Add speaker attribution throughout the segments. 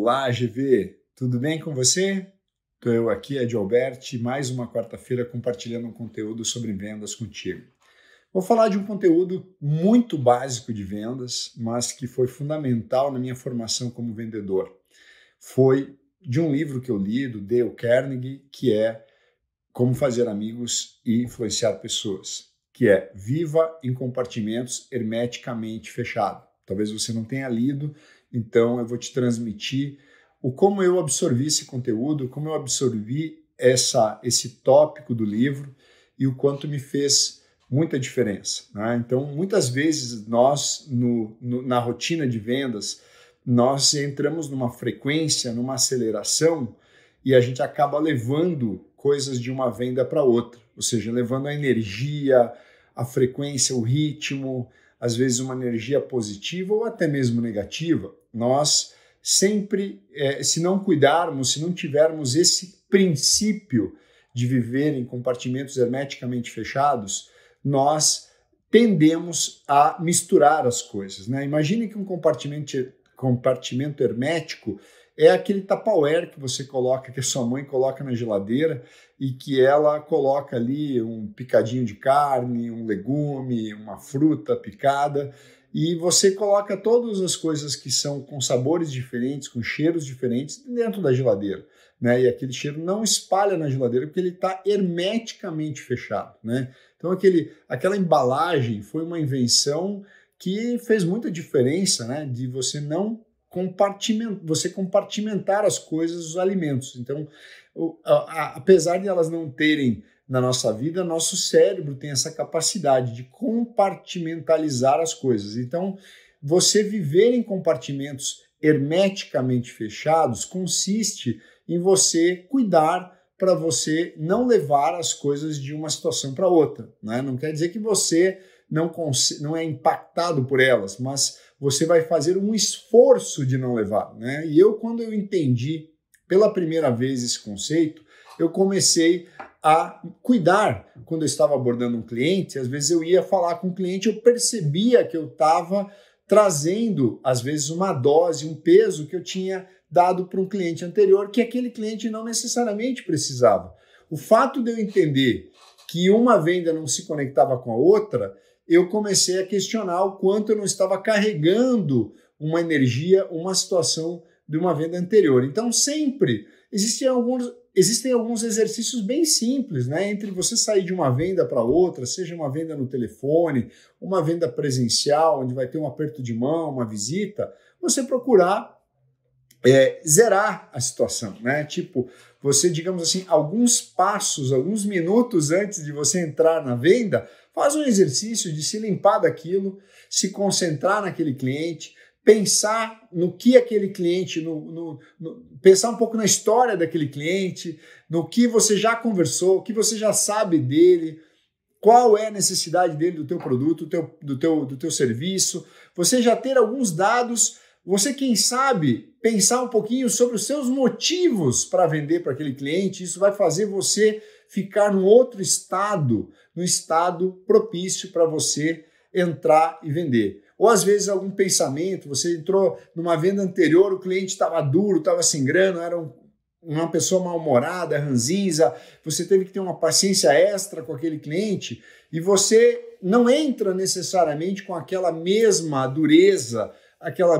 Speaker 1: Olá, GV, tudo bem com você? Estou eu aqui, Ed Alberti, mais uma quarta-feira compartilhando um conteúdo sobre vendas contigo. Vou falar de um conteúdo muito básico de vendas, mas que foi fundamental na minha formação como vendedor. Foi de um livro que eu li, do Dale Carnegie, que é Como Fazer Amigos e Influenciar Pessoas, que é Viva em Compartimentos Hermeticamente Fechados. Talvez você não tenha lido, então eu vou te transmitir como eu absorvi esse conteúdo, como eu absorvi esse tópico do livro e o quanto me fez muita diferença, né? Então, muitas vezes nós, na rotina de vendas, nós entramos numa frequência, numa aceleração e a gente acaba levando coisas de uma venda para outra, ou seja, levando a energia, a frequência, o ritmo, às vezes uma energia positiva ou até mesmo negativa. Nós sempre, se não cuidarmos, se não tivermos esse princípio de viver em compartimentos hermeticamente fechados, nós tendemos a misturar as coisas, né? Imagine que um compartimento hermético é aquele Tupperware que você coloca, que a sua mãe coloca na geladeira e que ela coloca ali um picadinho de carne, um legume, uma fruta picada, e você coloca todas as coisas que são com sabores diferentes, com cheiros diferentes dentro da geladeira, né? E aquele cheiro não espalha na geladeira porque ele está hermeticamente fechado, né? Então aquela embalagem foi uma invenção que fez muita diferença, né? De você não compartimentar as coisas, os alimentos. Então, apesar de elas não terem na nossa vida, nosso cérebro tem essa capacidade de compartimentalizar as coisas. Então, você viver em compartimentos hermeticamente fechados consiste em você cuidar para você não levar as coisas de uma situação para outra, né? Não quer dizer que você não é impactado por elas, mas você vai fazer um esforço de não levar, né? E quando eu entendi pela primeira vez esse conceito, eu comecei a cuidar. Quando eu estava abordando um cliente, às vezes eu ia falar com o cliente, eu percebia que eu estava trazendo, às vezes, uma dose, um peso que eu tinha dado para um cliente anterior, que aquele cliente não necessariamente precisava. O fato de eu entender que uma venda não se conectava com a outra, eu comecei a questionar o quanto eu não estava carregando uma energia, uma situação de uma venda anterior. Então, sempre existem alguns exercícios bem simples, né? Entre você sair de uma venda para outra, seja uma venda no telefone, uma venda presencial, onde vai ter um aperto de mão, uma visita, você procurar zerar a situação, né? Tipo, você, digamos assim, alguns passos, alguns minutos antes de você entrar na venda, faz um exercício de se limpar daquilo, se concentrar naquele cliente, pensar no que aquele cliente, pensar um pouco na história daquele cliente, no que você já conversou, o que você já sabe dele, qual é a necessidade dele do teu produto, do teu serviço, você já ter alguns dados, você, quem sabe, pensar um pouquinho sobre os seus motivos para vender para aquele cliente. Isso vai fazer você ficar num outro estado, num estado propício para você entrar e vender. Ou às vezes algum pensamento, você entrou numa venda anterior, o cliente estava duro, estava sem grana, era uma pessoa mal-humorada, ranzinza, você teve que ter uma paciência extra com aquele cliente e você não entra necessariamente com aquela mesma dureza, aquela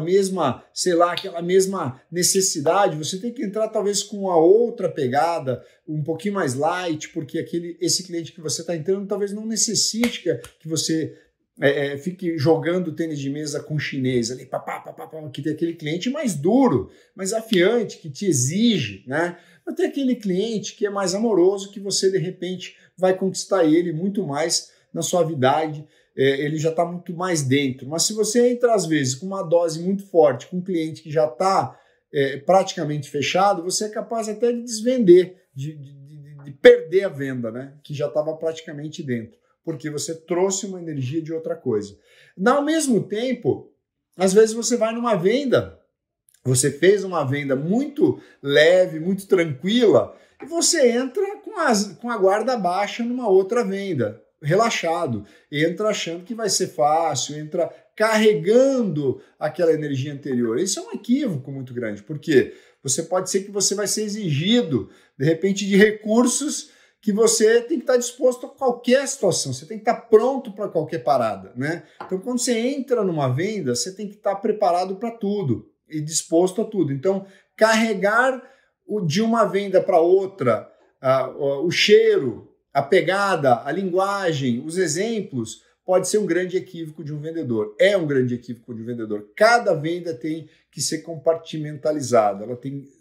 Speaker 1: mesma necessidade, você tem que entrar talvez com uma outra pegada, um pouquinho mais light, porque esse cliente que você está entrando talvez não necessite que você fique jogando tênis de mesa com chinês ali, que tem aquele cliente mais duro, mais afiante, que te exige, né? Mas tem aquele cliente que é mais amoroso, que você de repente vai conquistar ele muito mais na suavidade, ele já está muito mais dentro. Mas se você entra, às vezes, com uma dose muito forte, com um cliente que já está praticamente fechado, você é capaz até de desvender, de perder a venda, né? Que já estava praticamente dentro, porque você trouxe uma energia de outra coisa. Ao mesmo tempo, às vezes você vai numa venda, você fez uma venda muito leve, muito tranquila, e você entra com a guarda baixa numa outra venda. relaxado, entra achando que vai ser fácil, entra carregando aquela energia anterior. Isso é um equívoco muito grande, porque você pode ser que você vai ser exigido, de repente, de recursos que você tem que estar disposto a qualquer situação, você tem que estar pronto para qualquer parada, né? Então, quando você entra numa venda, você tem que estar preparado para tudo e disposto a tudo. Então, carregar de uma venda para outra, o cheiro, a pegada, a linguagem, os exemplos, pode ser um grande equívoco de um vendedor. É um grande equívoco de um vendedor. Cada venda tem que ser compartimentalizada, ela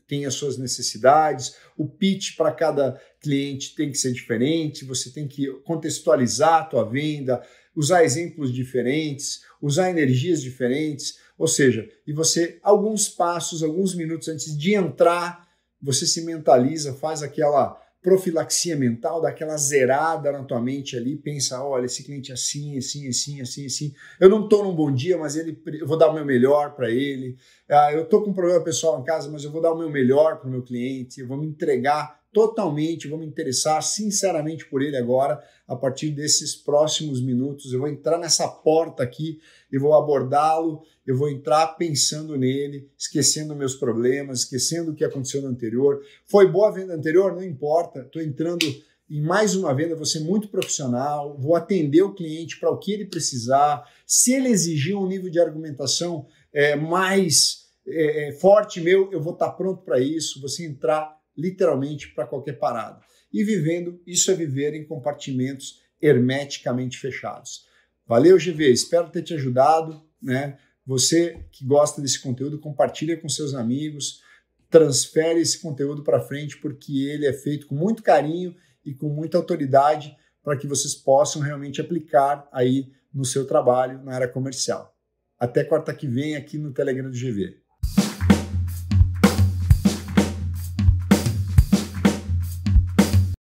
Speaker 1: tem as suas necessidades, o pitch para cada cliente tem que ser diferente, você tem que contextualizar a tua venda, usar exemplos diferentes, usar energias diferentes, ou seja, e você, alguns passos, alguns minutos antes de entrar, você se mentaliza, faz aquela profilaxia mental, dá aquela zerada na tua mente ali, pensa, olha, esse cliente é assim, assim, assim, assim, assim, eu não estou num bom dia, mas eu vou dar o meu melhor para ele, eu estou com um problema pessoal em casa, mas eu vou dar o meu melhor para o meu cliente, eu vou me entregar totalmente, vou me interessar sinceramente por ele agora, a partir desses próximos minutos, eu vou entrar nessa porta aqui, eu vou abordá-lo, eu vou entrar pensando nele, esquecendo meus problemas, esquecendo o que aconteceu no anterior. Foi boa a venda anterior? Não importa, estou entrando em mais uma venda, vou ser muito profissional, vou atender o cliente para o que ele precisar. Se ele exigir um nível de argumentação mais forte meu, eu vou estar pronto para isso, você entrar literalmente para qualquer parada. E vivendo, isso é viver em compartimentos hermeticamente fechados. Valeu, GV, espero ter te ajudado, né? Você que gosta desse conteúdo, compartilha com seus amigos, transfere esse conteúdo para frente, porque ele é feito com muito carinho e com muita autoridade para que vocês possam realmente aplicar aí no seu trabalho, na área comercial. Até quarta que vem aqui no Telegram do GV.